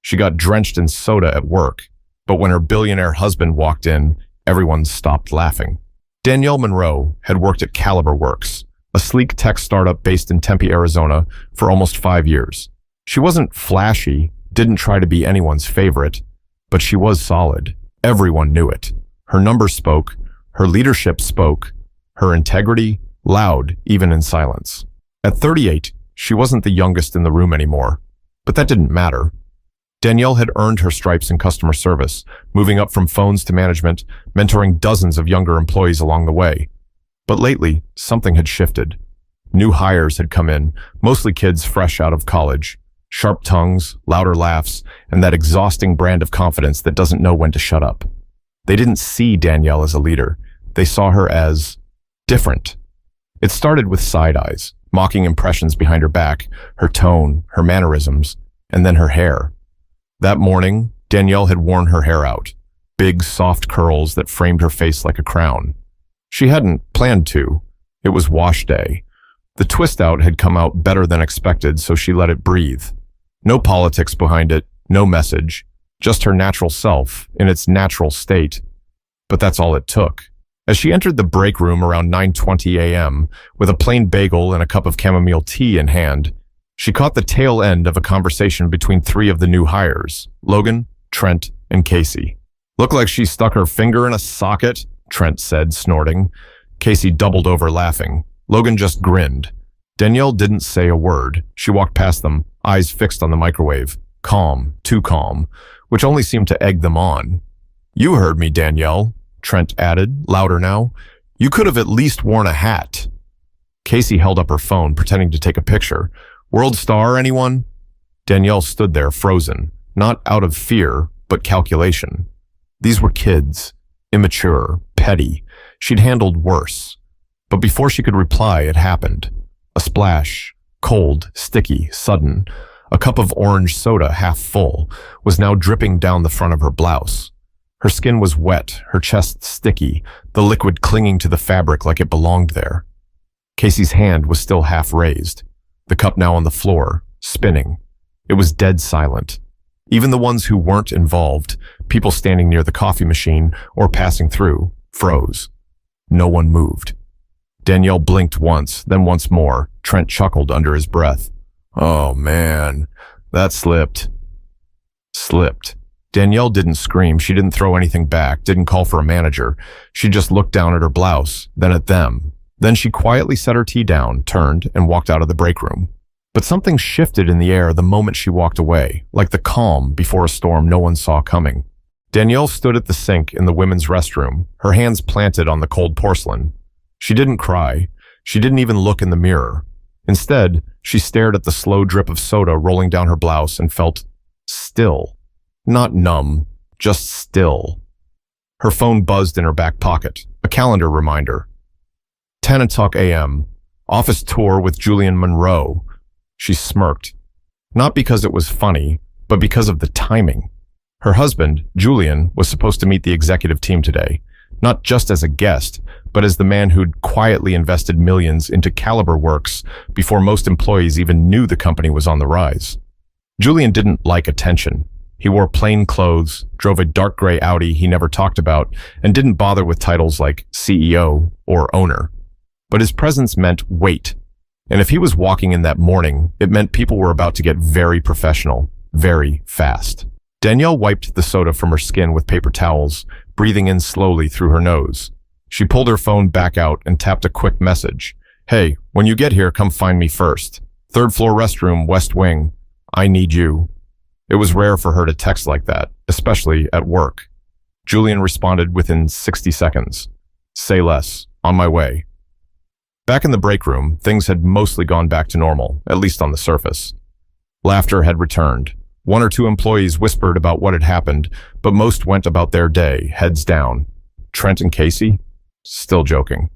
She got drenched in soda at work, but when her billionaire husband walked in, everyone stopped laughing. Danielle Monroe had worked at Caliber Works, a sleek tech startup based in Tempe, Arizona, for almost 5 years. She wasn't flashy, didn't try to be anyone's favorite, but she was solid. Everyone knew it. Her numbers spoke, her leadership spoke, her integrity, loud even in silence. At 38, she wasn't the youngest in the room anymore, but that didn't matter. Danielle had earned her stripes in customer service, moving up from phones to management, mentoring dozens of younger employees along the way. But lately, something had shifted. New hires had come in, mostly kids fresh out of college. Sharp tongues, louder laughs, and that exhausting brand of confidence that doesn't know when to shut up. They didn't see Danielle as a leader. They saw her as different. It started with side eyes, mocking impressions behind her back, her tone, her mannerisms, and then her hair. That morning, Danielle had worn her hair out, big, soft curls that framed her face like a crown. She hadn't planned to. It was wash day. The twist out had come out better than expected, so she let it breathe. No politics behind it, no message, just her natural self in its natural state. But that's all it took. As she entered the break room around 9:20 a.m., with a plain bagel and a cup of chamomile tea in hand, she caught the tail end of a conversation between 3 of the new hires, Logan, Trent, and Casey. "Look like she stuck her finger in a socket," Trent said, snorting. Casey doubled over laughing. Logan just grinned. Danielle didn't say a word. She walked past them, eyes fixed on the microwave. Calm, too calm, which only seemed to egg them on. "You heard me, Danielle," Trent added, louder now. "You could have at least worn a hat." Casey held up her phone, pretending to take a picture. "World star, anyone?" Danielle stood there, frozen, not out of fear, but calculation. These were kids, immature, petty. She'd handled worse. But before she could reply, it happened. A splash, cold, sticky, sudden. A cup of orange soda, half full, was now dripping down the front of her blouse. Her skin was wet, her chest sticky, the liquid clinging to the fabric like it belonged there. Casey's hand was still half raised, the cup now on the floor, spinning. It was dead silent. Even the ones who weren't involved, people standing near the coffee machine or passing through, froze. No one moved. Danielle blinked once, then once more. Trent chuckled under his breath. "Oh man, that slipped." Slipped. Danielle didn't scream, she didn't throw anything back, didn't call for a manager. She just looked down at her blouse, then at them. Then she quietly set her tea down, turned, and walked out of the break room. But something shifted in the air the moment she walked away, like the calm before a storm no one saw coming. Danielle stood at the sink in the women's restroom, her hands planted on the cold porcelain. She didn't cry. She didn't even look in the mirror. Instead, she stared at the slow drip of soda rolling down her blouse and felt still. Not numb, just still. Her phone buzzed in her back pocket, a calendar reminder. 10:00 a.m., office tour with Julian Monroe. She smirked. Not because it was funny, but because of the timing. Her husband, Julian, was supposed to meet the executive team today, not just as a guest, but as the man who'd quietly invested millions into Caliber Works before most employees even knew the company was on the rise. Julian didn't like attention. He wore plain clothes, drove a dark gray Audi he never talked about, and didn't bother with titles like CEO or owner. But his presence meant weight. And if he was walking in that morning, it meant people were about to get very professional, very fast. Danielle wiped the soda from her skin with paper towels, breathing in slowly through her nose. She pulled her phone back out and tapped a quick message. "Hey, when you get here, come find me first. 3rd floor restroom, west wing. I need you." It was rare for her to text like that, especially at work. Julian responded within 60 seconds. "Say less. On my way." Back in the break room, things had mostly gone back to normal, at least on the surface. Laughter had returned. 1 or 2 employees whispered about what had happened, but most went about their day, heads down. Trent and Casey? Still joking.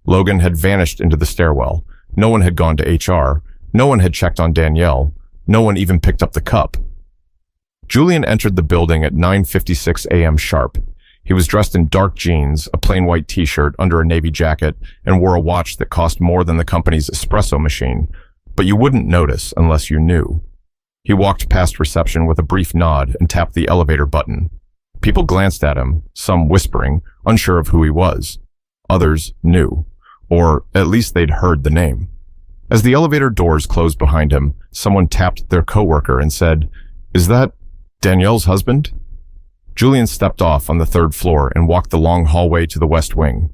Logan had vanished into the stairwell. No one had gone to HR. No one had checked on Danielle. No one even picked up the cup. Julian entered the building at 9:56 a.m. sharp. He was dressed in dark jeans, a plain white t-shirt under a navy jacket, and wore a watch that cost more than the company's espresso machine, but you wouldn't notice unless you knew. He walked past reception with a brief nod and tapped the elevator button. People glanced at him, some whispering, unsure of who he was. Others knew, or at least they'd heard the name. As the elevator doors closed behind him, someone tapped their coworker and said, "Is that Danielle's husband?" Julian stepped off on the third floor and walked the long hallway to the west wing.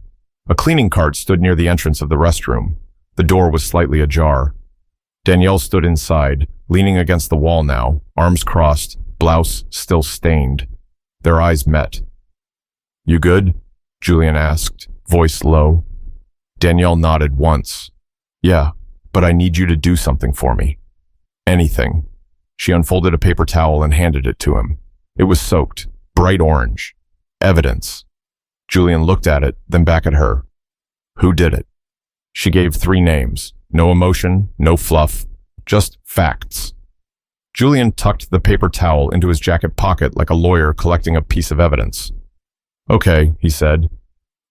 A cleaning cart stood near the entrance of the restroom. The door was slightly ajar. Danielle stood inside, leaning against the wall now, arms crossed, blouse still stained. Their eyes met. "You good?" Julian asked, voice low. Danielle nodded once. "Yeah, but I need you to do something for me." "Anything." She unfolded a paper towel and handed it to him. It was soaked, bright orange. Evidence. Julian looked at it, then back at her. "Who did it?" She gave 3 names. No emotion, no fluff, just facts. Julian tucked the paper towel into his jacket pocket like a lawyer collecting a piece of evidence. "Okay," he said.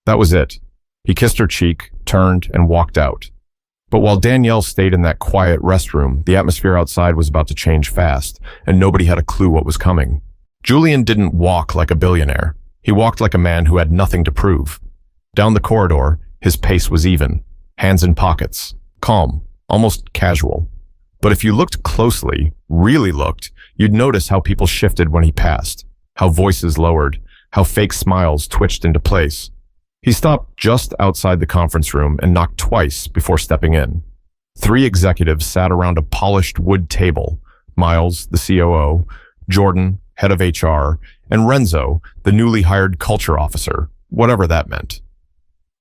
That was it. He kissed her cheek, turned, and walked out. But while Danielle stayed in that quiet restroom, the atmosphere outside was about to change fast, and nobody had a clue what was coming. Julian didn't walk like a billionaire. He walked like a man who had nothing to prove. Down the corridor, his pace was even, hands in pockets, calm, almost casual. But if you looked closely, really looked, you'd notice how people shifted when he passed, how voices lowered, how fake smiles twitched into place. He stopped just outside the conference room and knocked twice before stepping in. 3 executives sat around a polished wood table: Miles, the COO, Jordan, head of HR, and Renzo, the newly hired culture officer, whatever that meant.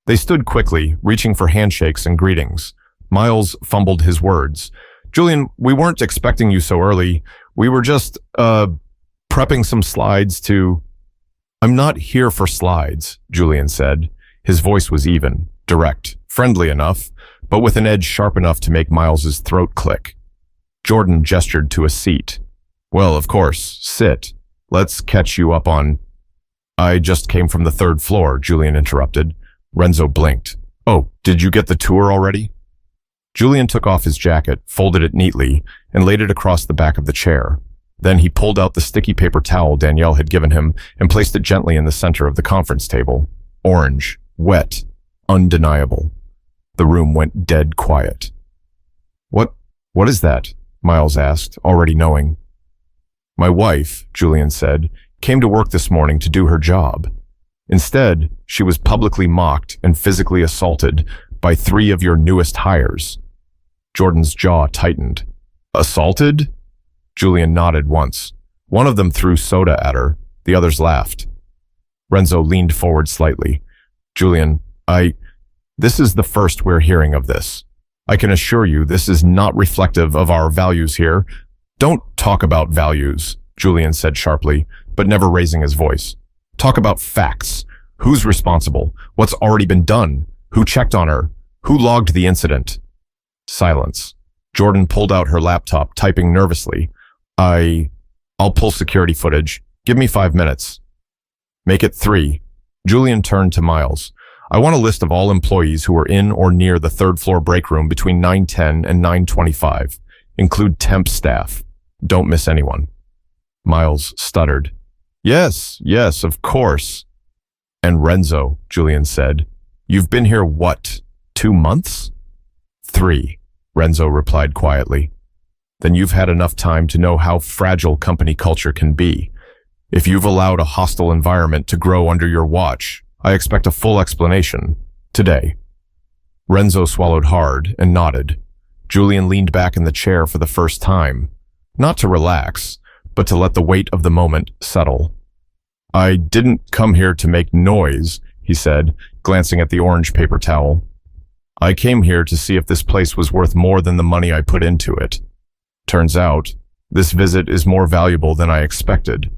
They stood quickly, reaching for handshakes and greetings. Miles fumbled his words. "Julian, we weren't expecting you so early. We were just, prepping some slides to—" "I'm not here for slides," Julian said. His voice was even, direct, friendly enough, but with an edge sharp enough to make Miles's throat click. Jordan gestured to a seat. "Well, of course, sit. Let's catch you up on—" "I just came from the 3rd floor," Julian interrupted. Renzo blinked. "Oh, did you get the tour already?" Julian took off his jacket, folded it neatly, and laid it across the back of the chair. Then he pulled out the sticky paper towel Danielle had given him and placed it gently in the center of the conference table. Orange, wet, undeniable. The room went dead quiet. What is that?" Miles asked, already knowing. "My wife," Julian said, "came to work this morning to do her job. Instead, she was publicly mocked and physically assaulted by 3 of your newest hires." Jordan's jaw tightened. "Assaulted?" Julian nodded once. One of them threw soda at her. The others laughed. Renzo leaned forward slightly. "Julian, this is the first we're hearing of this. I can assure you this is not reflective of our values here." "Don't talk about values," Julian said sharply, but never raising his voice. "Talk about facts. Who's responsible? What's already been done? Who checked on her? Who logged the incident?" Silence. Jordan pulled out her laptop, typing nervously. I'll pull security footage. Give me 5 minutes." "Make it 3. Julian turned to Miles. "I want a list of all employees who were in or near the 3rd floor break room between 9:10 and 9:25. Include temp staff. Don't miss anyone." Miles stuttered. Yes, of course." "And Renzo," Julian said. "You've been here, what, 2 months?" 3, Renzo replied quietly. "Then you've had enough time to know how fragile company culture can be. If you've allowed a hostile environment to grow under your watch, I expect a full explanation. Today." Renzo swallowed hard and nodded. Julian leaned back in the chair for the first time, not to relax, but to let the weight of the moment settle. "I didn't come here to make noise," he said, glancing at the orange paper towel. "I came here to see if this place was worth more than the money I put into it. Turns out, this visit is more valuable than I expected."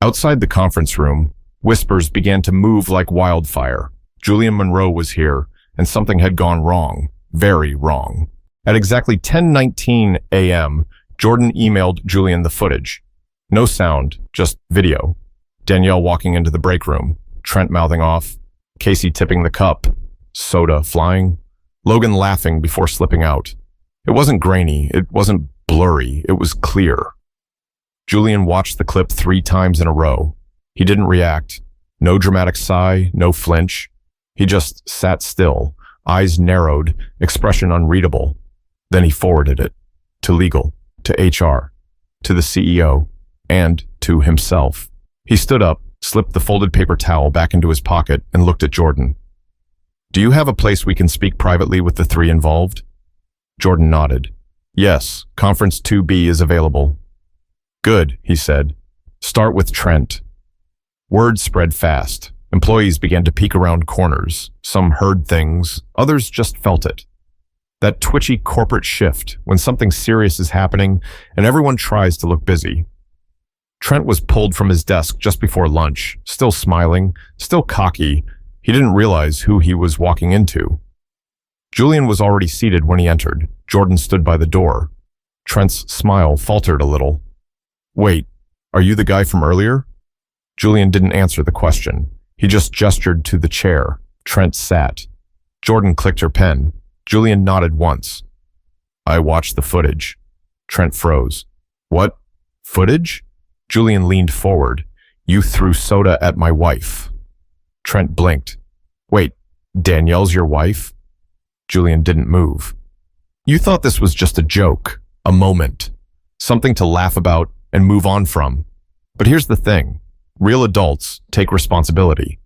Outside the conference room, whispers began to move like wildfire. Julian Monroe was here, and something had gone wrong, very wrong. At exactly 10:19 a.m., Jordan emailed Julian the footage. No sound, just video. Danielle walking into the break room, Trent mouthing off, Casey tipping the cup, soda flying, Logan laughing before slipping out. It wasn't grainy, it wasn't blurry. It was clear. Julian watched the clip 3 times in a row. He didn't react. No dramatic sigh, no flinch. He just sat still, eyes narrowed, expression unreadable. Then he forwarded it to legal, to HR, to the CEO, and to himself. He stood up, slipped the folded paper towel back into his pocket, and looked at Jordan. "Do you have a place we can speak privately with the 3 involved?" Jordan nodded. "Yes, Conference 2B is available." "Good," he said. "Start with Trent." Word spread fast. Employees began to peek around corners. Some heard things, others just felt it. That twitchy corporate shift when something serious is happening and everyone tries to look busy. Trent was pulled from his desk just before lunch, still smiling, still cocky. He didn't realize who he was walking into. Julian was already seated when he entered. Jordan stood by the door. Trent's smile faltered a little. "Wait, are you the guy from earlier?" Julian didn't answer the question. He just gestured to the chair. Trent sat. Jordan clicked her pen. Julian nodded once. "I watched the footage." Trent froze. "What? Footage?" Julian leaned forward. "You threw soda at my wife." Trent blinked. "Wait, Danielle's your wife?" Julian didn't move. "You thought this was just a joke, a moment, something to laugh about and move on from. But here's the thing. Real adults take responsibility.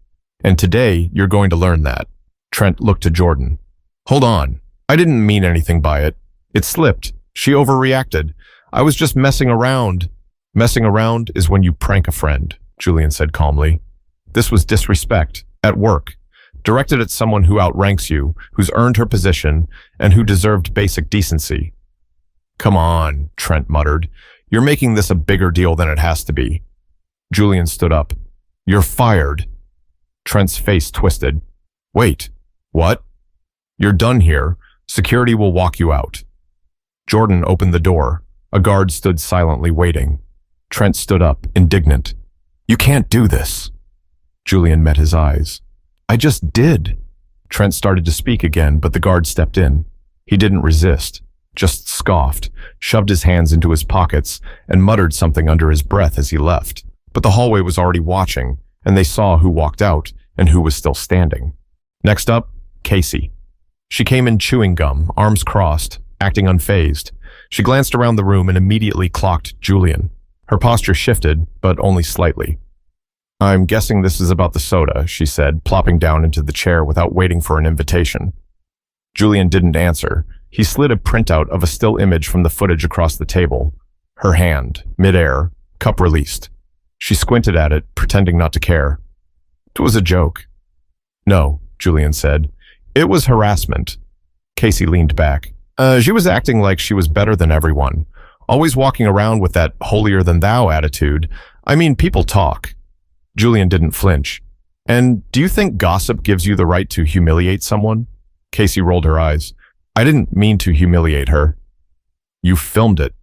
And today, you're going to learn that." Trent looked to Jordan. "Hold on. I didn't mean anything by it. It slipped. She overreacted. I was just messing around." "Messing around is when you prank a friend," Julian said calmly. "This was disrespect, at work, directed at someone who outranks you, who's earned her position, and who deserved basic decency." "Come on," Trent muttered. "You're making this a bigger deal than it has to be." Julian stood up. "You're fired." Trent's face twisted. "Wait, what?" "You're done here. Security will walk you out." Jordan opened the door. A guard stood silently waiting. Trent stood up, indignant. "You can't do this." Julian met his eyes. "I just did." Trent started to speak again, but the guard stepped in. He didn't resist, just scoffed, shoved his hands into his pockets, and muttered something under his breath as he left. But the hallway was already watching, and they saw who walked out and who was still standing. Next up, Casey. She came in chewing gum, arms crossed, acting unfazed. She glanced around the room and immediately clocked Julian. Her posture shifted, but only slightly. "I'm guessing this is about the soda," she said, plopping down into the chair without waiting for an invitation. Julian didn't answer. He slid a printout of a still image from the footage across the table. Her hand, midair, cup released. She squinted at it, pretending not to care. "It was a joke." "No," Julian said. "It was harassment." Casey leaned back. She was acting like she was better than everyone. Always walking around with that holier-than-thou attitude. I mean, people talk." Julian didn't flinch. "And do you think gossip gives you the right to humiliate someone?" Casey rolled her eyes. "I didn't mean to humiliate her." "You filmed it."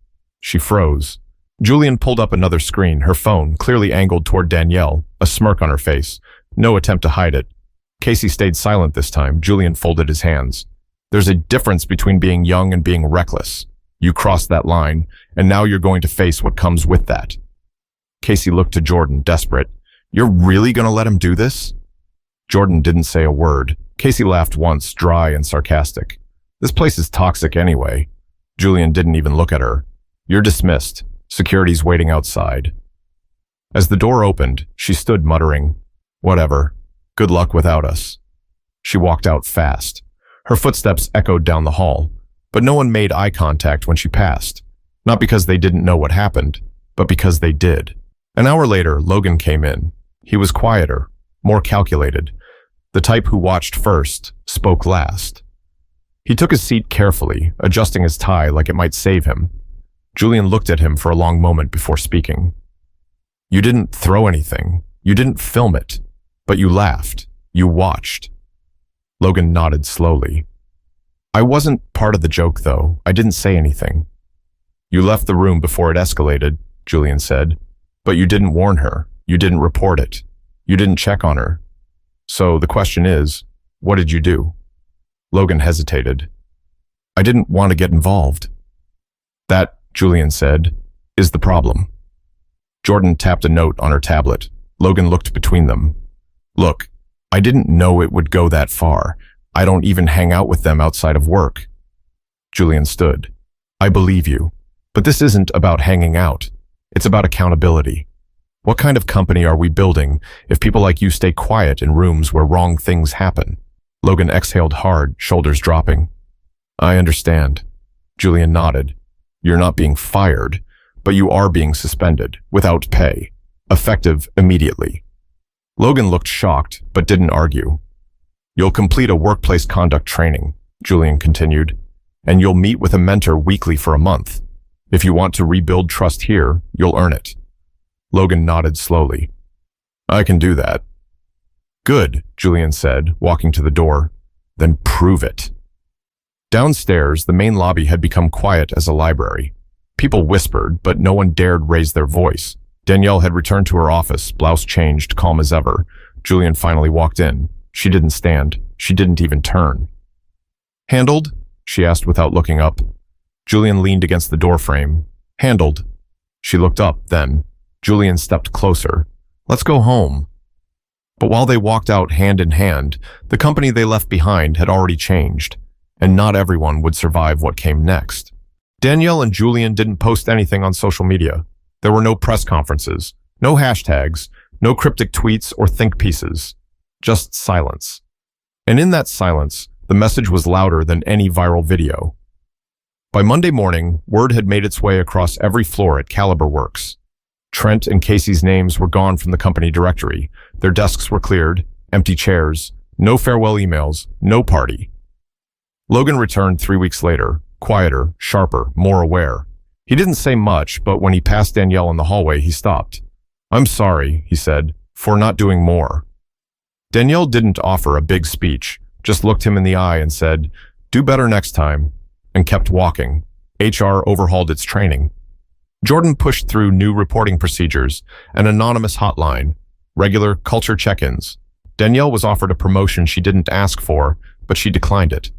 She froze. Julian pulled up another screen, her phone, clearly angled toward Danielle, a smirk on her face. No attempt to hide it. Casey stayed silent this time. Julian folded his hands. "There's a difference between being young and being reckless. You crossed that line, and now you're going to face what comes with that." Casey looked to Jordan, desperate. "You're really going to let him do this?" Jordan didn't say a word. Casey laughed once, dry and sarcastic. "This place is toxic anyway." Julian didn't even look at her. "You're dismissed. Security's waiting outside." As the door opened, she stood muttering, "Whatever. Good luck without us." She walked out fast. Her footsteps echoed down the hall, but no one made eye contact when she passed. Not because they didn't know what happened, but because they did. An hour later, Logan came in. He was quieter, more calculated. The type who watched first, spoke last. He took his seat carefully, adjusting his tie like it might save him. Julian looked at him for a long moment before speaking. "You didn't throw anything. You didn't film it. But you laughed. You watched." Logan nodded slowly. "I wasn't part of the joke, though. I didn't say anything." "You left the room before it escalated," Julian said. "But you didn't warn her. You didn't report it. You didn't check on her. So the question is, what did you do?" Logan hesitated. "I didn't want to get involved." That Julian said, is the problem. Jordan tapped a note on her tablet. Logan looked between them. Look, I didn't know it would go that far. I don't even hang out with them outside of work. Julian stood. I believe you, but this isn't about hanging out. It's about accountability. What kind of company are we building if people like you stay quiet in rooms where wrong things happen? Logan exhaled hard, shoulders dropping. I understand. Julian nodded. You're not being fired, but you are being suspended, without pay, effective immediately. Logan looked shocked, but didn't argue. You'll complete a workplace conduct training, Julian continued, and you'll meet with a mentor weekly for a month. If you want to rebuild trust here, you'll earn it. Logan nodded slowly. I can do that. Good, Julian said, walking to the door. Then prove it. Downstairs, the main lobby had become quiet as a library. People whispered, but no one dared raise their voice. Danielle had returned to her office, blouse changed, calm as ever. Julian finally walked in. She didn't stand. She didn't even turn. Handled? She asked without looking up. Julian leaned against the doorframe. Handled. She looked up, then. Julian stepped closer. Let's go home. But while they walked out hand in hand, the company they left behind had already changed, and not everyone would survive what came next. Danielle and Julian didn't post anything on social media. There were no press conferences, no hashtags, no cryptic tweets or think pieces. Just silence. And in that silence, the message was louder than any viral video. By Monday morning, word had made its way across every floor at Caliber Works. Trent and Casey's names were gone from the company directory. Their desks were cleared, empty chairs, no farewell emails, no party. Logan returned 3 weeks later, quieter, sharper, more aware. He didn't say much, but when he passed Danielle in the hallway, he stopped. I'm sorry, he said, for not doing more. Danielle didn't offer a big speech, just looked him in the eye and said, do better next time, and kept walking. HR overhauled its training. Jordan pushed through new reporting procedures, an anonymous hotline, regular culture check-ins. Danielle was offered a promotion she didn't ask for, but she declined it.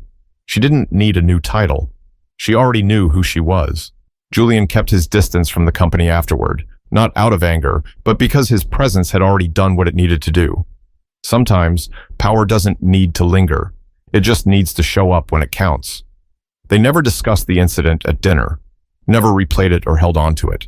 She didn't need a new title. She already knew who she was. Julian kept his distance from the company afterward, not out of anger, but because his presence had already done what it needed to do. Sometimes, power doesn't need to linger. It just needs to show up when it counts. They never discussed the incident at dinner, never replayed it or held on to it.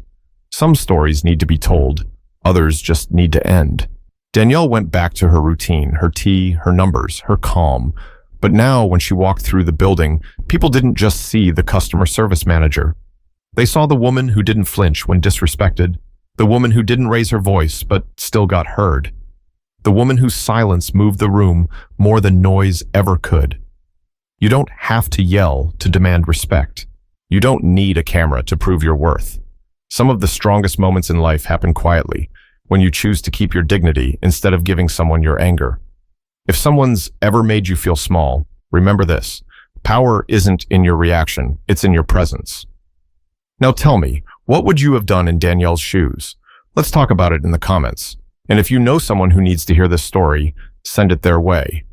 Some stories need to be told, others just need to end. Danielle went back to her routine, her tea, her numbers, her calm. But now, when she walked through the building, people didn't just see the customer service manager. They saw the woman who didn't flinch when disrespected, the woman who didn't raise her voice but still got heard, the woman whose silence moved the room more than noise ever could. You don't have to yell to demand respect. You don't need a camera to prove your worth. Some of the strongest moments in life happen quietly, when you choose to keep your dignity instead of giving someone your anger. If someone's ever made you feel small, remember this. Power isn't in your reaction, it's in your presence. Now tell me, what would you have done in Danielle's shoes? Let's talk about it in the comments. And if you know someone who needs to hear this story, send it their way.